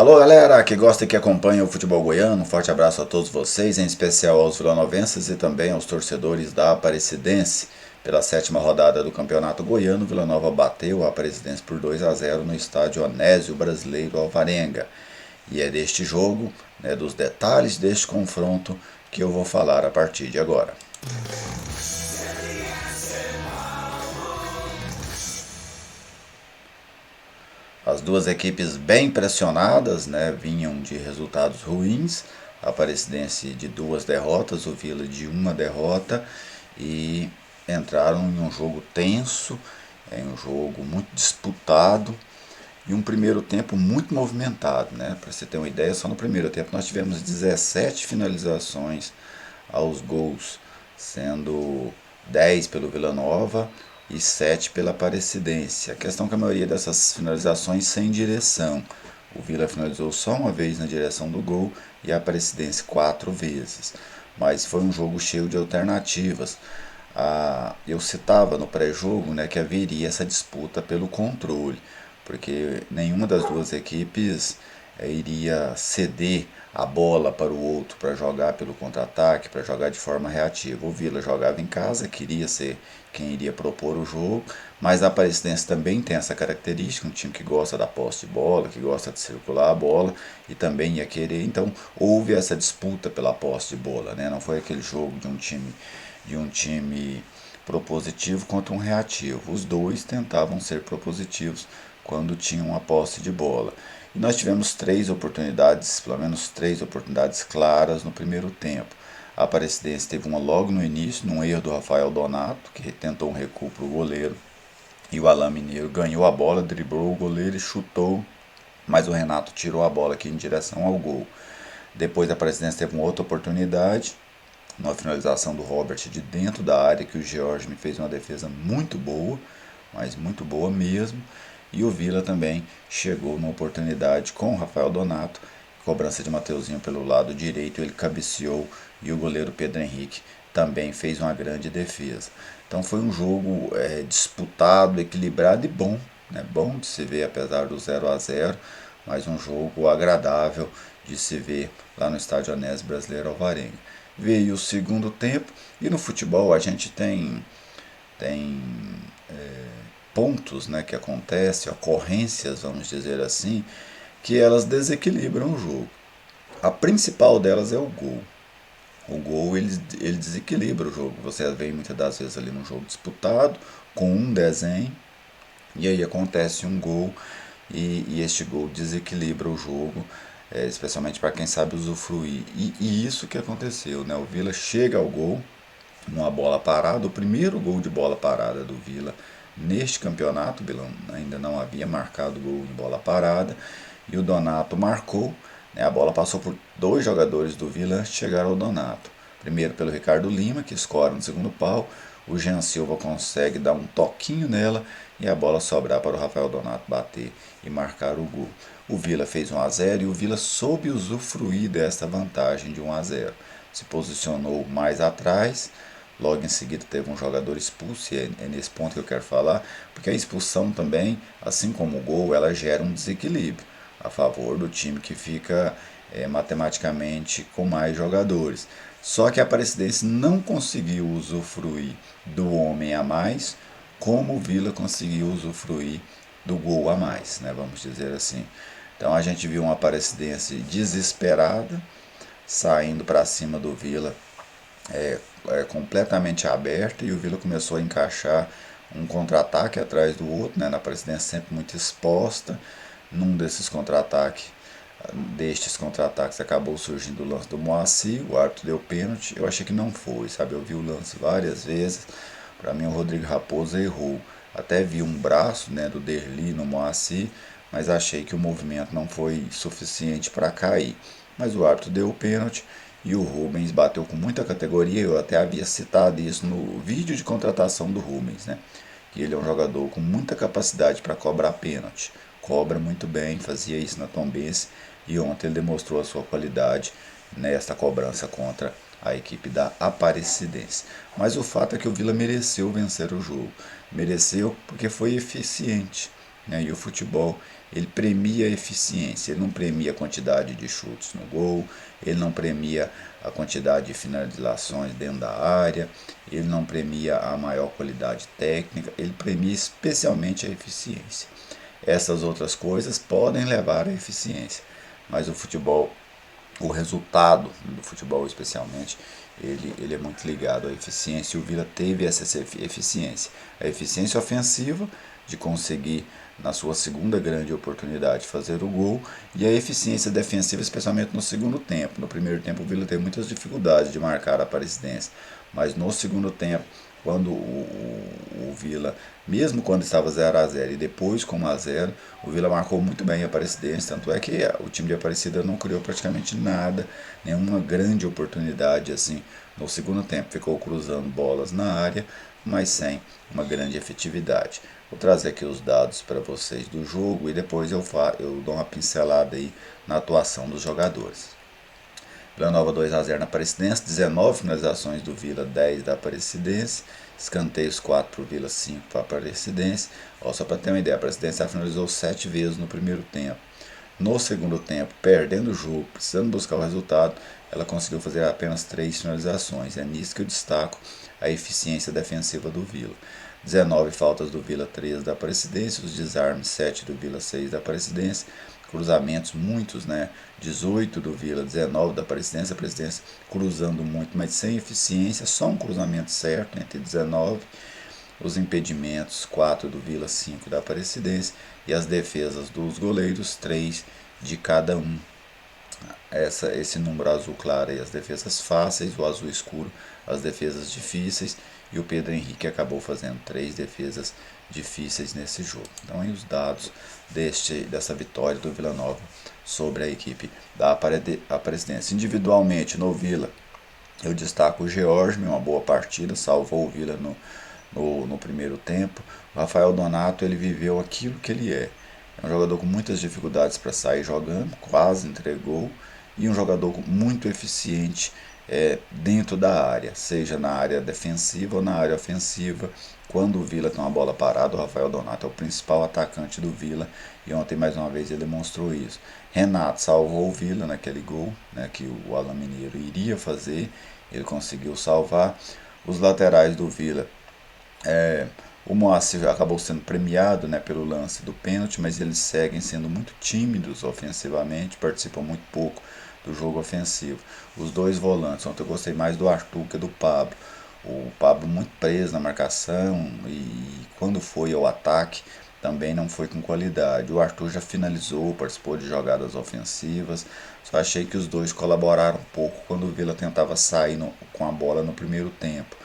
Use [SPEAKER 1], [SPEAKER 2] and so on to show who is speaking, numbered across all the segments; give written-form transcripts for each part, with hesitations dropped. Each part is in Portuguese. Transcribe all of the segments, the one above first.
[SPEAKER 1] Alô galera que gosta e que acompanha o futebol goiano, um forte abraço a todos vocês, em especial aos vilanovenses e também aos torcedores da Aparecidense. Pela sétima rodada do Campeonato Goiano, Vila Nova bateu a Aparecidense por 2-0 no estádio Onésio Brasileiro Alvarenga. E é deste jogo, dos detalhes deste confronto, que eu vou falar a partir de agora. As duas equipes bem pressionadas, vinham de resultados ruins. A Aparecidense de 2 derrotas, o Vila de 1 derrota, e entraram em um jogo tenso, em um jogo muito disputado e um primeiro tempo muito movimentado. Para você ter uma ideia, só no primeiro tempo nós tivemos 17 finalizações aos gols, sendo 10 pelo Vila Nova e 7 pela Aparecidense. A questão é que a maioria dessas finalizações sem direção. O Vila finalizou só uma vez na direção do gol e a Aparecidense 4 vezes. Mas foi um jogo cheio de alternativas. Eu citava no pré-jogo que haveria essa disputa pelo controle, porque nenhuma das duas equipes iria ceder a bola para o outro para jogar pelo contra-ataque, para jogar de forma reativa. O Vila jogava em casa, queria ser quem iria propor o jogo, mas a Aparecidense também tem essa característica, um time que gosta da posse de bola, que gosta de circular a bola e também ia querer. Então houve essa disputa pela posse de bola, Não foi aquele jogo de um time propositivo contra um reativo. Os dois tentavam ser propositivos quando tinham a posse de bola. E nós tivemos 3 oportunidades, pelo menos 3 oportunidades claras no primeiro tempo. A Aparecidense teve uma logo no início, num erro do Rafael Donato, que tentou um recuo para o goleiro. E o Alain Mineiro ganhou a bola, driblou o goleiro e chutou, mas o Renato tirou a bola aqui em direção ao gol. Depois a Aparecidense teve uma outra oportunidade, uma finalização do Robert de dentro da área, que o George me fez uma defesa muito boa, mas muito boa mesmo. E o Vila também chegou numa oportunidade com o Rafael Donato, cobrança de Mateuzinho pelo lado direito, ele cabeceou e o goleiro Pedro Henrique também fez uma grande defesa. Então foi um jogo disputado, equilibrado e bom, bom de se ver apesar do 0-0, mas um jogo agradável de se ver lá no estádio Onésio Brasileiro Alvarenga. Veio o segundo tempo e no futebol a gente tem pontos que acontecem, ocorrências, vamos dizer assim, que elas desequilibram o jogo. A principal delas é o gol. O gol ele desequilibra o jogo. Você vê muitas das vezes ali no jogo disputado, com um desenho, e aí acontece um gol, e este gol desequilibra o jogo, especialmente para quem sabe usufruir. E isso que aconteceu, O Vila chega ao gol, numa bola parada, o primeiro gol de bola parada do Vila neste campeonato. O Vila ainda não havia marcado gol de bola parada, e o Donato marcou. A bola passou por 2 jogadores do Vila antes de chegar ao Donato. Primeiro pelo Ricardo Lima, que escora no segundo pau. O Jean Silva consegue dar um toquinho nela e a bola sobrar para o Rafael Donato bater e marcar o gol. O Vila fez 1-0 e o Vila soube usufruir desta vantagem de 1-0. Se posicionou mais atrás. Logo em seguida teve um jogador expulso, e é nesse ponto que eu quero falar, porque a expulsão também, assim como o gol, ela gera um desequilíbrio a favor do time que fica matematicamente com mais jogadores. Só que a Aparecidense não conseguiu usufruir do homem a mais, como o Vila conseguiu usufruir do gol a mais, vamos dizer assim. Então a gente viu uma Aparecidense desesperada, saindo para cima do Vila, completamente aberta, e o Vila começou a encaixar um contra-ataque atrás do outro, na Aparecidense sempre muito exposta. Num destes contra-ataques acabou surgindo o lance do Moacir, o árbitro deu pênalti. Eu achei que não foi, sabe? Eu vi o lance várias vezes. Para mim o Rodrigo Raposo errou. Até vi um braço do Derli no Moacir, mas achei que o movimento não foi suficiente para cair. Mas o árbitro deu o pênalti e o Rubens bateu com muita categoria. Eu até havia citado isso no vídeo de contratação do Rubens, que ele é um jogador com muita capacidade para cobrar pênalti. Cobra muito bem, fazia isso na Tombense, e ontem ele demonstrou a sua qualidade nesta cobrança contra a equipe da Aparecidense. Mas o fato é que o Vila mereceu vencer o jogo. Mereceu porque foi eficiente. né? E o futebol, ele premia a eficiência, ele não premia a quantidade de chutes no gol, ele não premia a quantidade de finalizações dentro da área, ele não premia a maior qualidade técnica, ele premia especialmente a eficiência. Essas outras coisas podem levar à eficiência, mas o futebol, o resultado do futebol especialmente, ele é muito ligado à eficiência, e o Vila teve essa eficiência. A eficiência ofensiva, de conseguir na sua segunda grande oportunidade fazer o gol, e a eficiência defensiva, especialmente no segundo tempo. No primeiro tempo o Vila teve muitas dificuldades de marcar a Aparecidense, mas no segundo tempo, quando o Vila, mesmo quando estava 0-0 e depois com 1-0, o Vila marcou muito bem a Aparecidense, tanto é que o time de Aparecida não criou praticamente nada, nenhuma grande oportunidade assim no segundo tempo. Ficou cruzando bolas na área, mas sem uma grande efetividade. Vou trazer aqui os dados para vocês do jogo e depois eu dou uma pincelada aí na atuação dos jogadores. Vila Nova 2-0 na Aparecidense, 19 finalizações do Vila, 10 da Aparecidense, escanteios 4 para o Vila, 5 para a Aparecidense. Só para ter uma ideia, a Aparecidense finalizou 7 vezes no primeiro tempo. No segundo tempo, perdendo o jogo, precisando buscar o resultado, ela conseguiu fazer apenas 3 finalizações. É nisso que eu destaco a eficiência defensiva do Vila. 19 faltas do Vila, 13 da Aparecidense, os desarmes 7 do Vila, 6 da Aparecidense, cruzamentos muitos, né? 18 do Vila, 19 da Aparecidense, a Aparecidense cruzando muito, mas sem eficiência, só um cruzamento certo entre 19, os impedimentos 4 do Vila, 5 da Aparecidense, e as defesas dos goleiros 3 de cada um. Esse número azul claro aí, as defesas fáceis, o azul escuro, as defesas difíceis, e o Pedro Henrique acabou fazendo 3 defesas difíceis nesse jogo. Então aí os dados dessa vitória do Vila Nova sobre a equipe da Aparecidense. Individualmente no Vila, eu destaco o George, uma boa partida, salvou o Vila no primeiro tempo. O Rafael Donato, ele viveu aquilo que ele é. É um jogador com muitas dificuldades para sair jogando, quase entregou, e um jogador muito eficiente dentro da área, seja na área defensiva ou na área ofensiva. Quando o Vila tem uma bola parada, o Rafael Donato é o principal atacante do Vila, e ontem mais uma vez ele demonstrou isso. Renato salvou o Vila naquele gol, né, que o Alan Mineiro iria fazer, ele conseguiu salvar. Os laterais do Vila, o Moacir acabou sendo premiado, né, pelo lance do pênalti, mas eles seguem sendo muito tímidos ofensivamente, participam muito pouco do jogo ofensivo. Os dois volantes, ontem eu gostei mais do Arthur que do Pablo. O Pablo muito preso na marcação, e quando foi ao ataque também não foi com qualidade. O Arthur já finalizou, participou de jogadas ofensivas, só achei que os dois colaboraram um pouco quando o Vila tentava sair com a bola no primeiro tempo.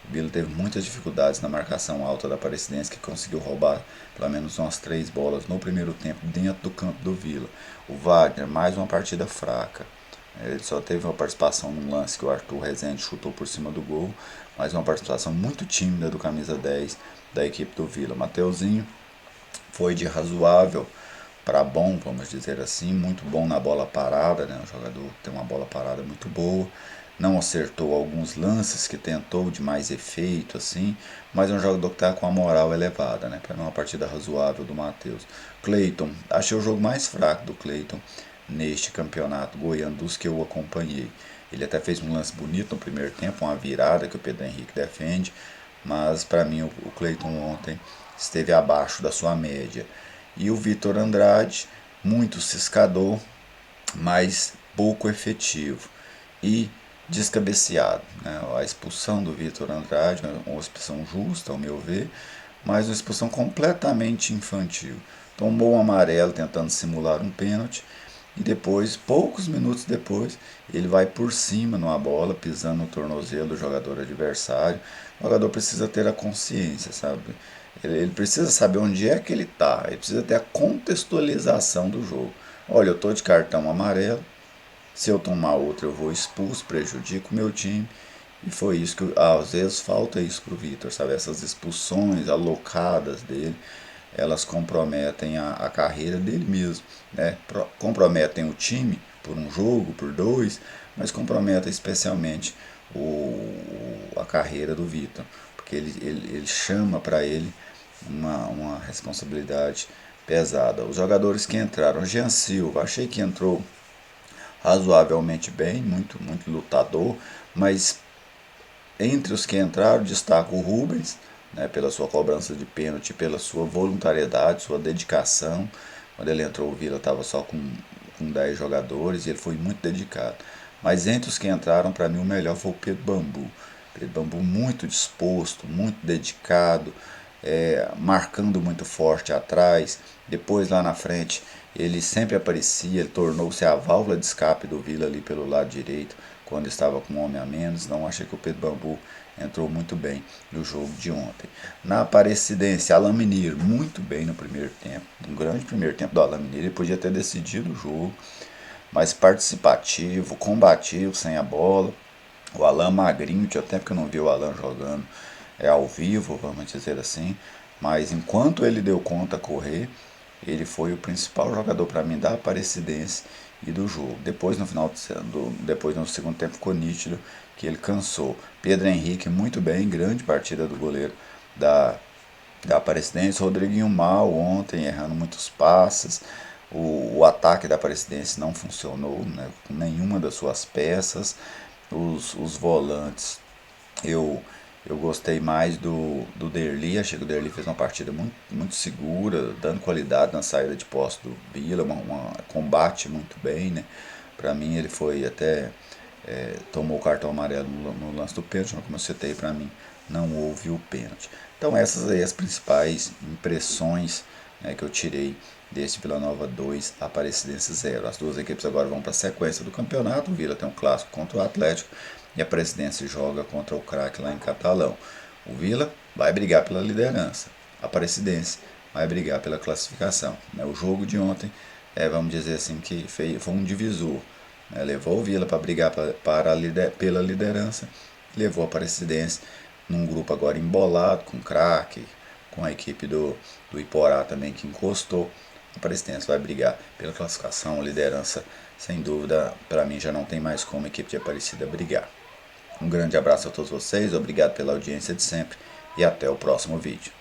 [SPEAKER 1] O Vila teve muitas dificuldades na marcação alta da Aparecidense, que conseguiu roubar pelo menos umas 3 bolas no primeiro tempo dentro do campo do Vila. O Wagner, mais uma partida fraca. Ele só teve uma participação num lance que o Arthur Rezende chutou por cima do gol, mas uma participação muito tímida do camisa 10 da equipe do Vila. Mateuzinho foi de razoável para bom, vamos dizer assim, muito bom na bola parada, né? Um jogador que tem uma bola parada muito boa. Não acertou alguns lances que tentou de mais efeito, assim, mas é um jogador que está com a moral elevada, né? Para mim, uma partida razoável do Matheus. Cleiton, achei o jogo mais fraco do Cleiton neste campeonato goiano dos que eu acompanhei. Ele até fez um lance bonito no primeiro tempo, uma virada que o Pedro Henrique defende, mas para mim o Cleiton ontem esteve abaixo da sua média. E o Vitor Andrade, muito ciscador, mas pouco efetivo e descabeceado, né? A expulsão do Vitor Andrade, uma expulsão justa ao meu ver, mas uma expulsão completamente infantil. Tomou um amarelo tentando simular um pênalti, e depois, poucos minutos depois, ele vai por cima numa bola, pisando no tornozelo do jogador adversário. O jogador precisa ter a consciência, sabe? Ele precisa saber onde é que ele está, ele precisa ter a contextualização do jogo. Olha, eu estou de cartão amarelo, se eu tomar outro eu vou expulso, prejudico o meu time. E foi isso que às vezes falta isso pro Vitor, sabe? Essas expulsões alocadas dele, elas comprometem a carreira dele mesmo, né? Comprometem o time por um jogo, por dois, mas comprometem especialmente a carreira do Vitor, porque ele chama para ele uma responsabilidade pesada. Os jogadores que entraram, Jean Silva, achei que entrou razoavelmente bem, muito lutador, mas entre os que entraram, destaco o Rubens, né, pela sua cobrança de pênalti, pela sua voluntariedade, sua dedicação. Quando ele entrou, o Vila estava só com 10 jogadores e ele foi muito dedicado. Mas entre os que entraram, para mim, o melhor foi o Pedro Bambu. Pedro Bambu muito disposto, muito dedicado, marcando muito forte atrás. Depois, lá na frente, ele sempre aparecia, ele tornou-se a válvula de escape do Vila ali pelo lado direito, quando estava com um homem a menos. Não achei que o Pedro Bambu entrou muito bem no jogo de ontem. Na Aparecidense, Alan Mineiro, muito bem no primeiro tempo. Um grande primeiro tempo do Alan Mineiro, ele podia ter decidido o jogo, mas participativo, combativo, sem a bola. O Alan magrinho, tinha tempo que eu não vi o Alan jogando ao vivo, vamos dizer assim. Mas enquanto ele deu conta correr, ele foi o principal jogador para mim da Aparecidense e do jogo. Depois depois no segundo tempo ficou nítido que ele cansou. Pedro Henrique muito bem, grande partida do goleiro da Aparecidense. Rodriguinho mal ontem, errando muitos passes. O ataque da Aparecidense não funcionou, né, com nenhuma das suas peças. Os volantes, eu eu gostei mais do Derli, achei que o Derli fez uma partida muito segura, dando qualidade na saída de posse do Vila, combate muito bem, né? Para mim ele foi até tomou o cartão amarelo no lance do pênalti, mas como eu citei, para mim não houve o pênalti. Então essas aí as principais impressões, né, que eu tirei deste Vila Nova 2, Aparecidense 0. As duas equipes agora vão para a sequência do campeonato. O Vila tem um clássico contra o Atlético e a Aparecidense joga contra o Craque lá em Catalão. O Vila vai brigar pela liderança. A Aparecidense vai brigar pela classificação. O jogo de ontem, vamos dizer assim, que foi um divisor. Levou o Vila para brigar pela liderança, levou a Aparecidense num grupo agora embolado, com o Craque, com a equipe do Iporá também que encostou. A Aparecidense vai brigar pela classificação, liderança, sem dúvida, para mim já não tem mais como a equipe de Aparecida brigar. Um grande abraço a todos vocês, obrigado pela audiência de sempre e até o próximo vídeo.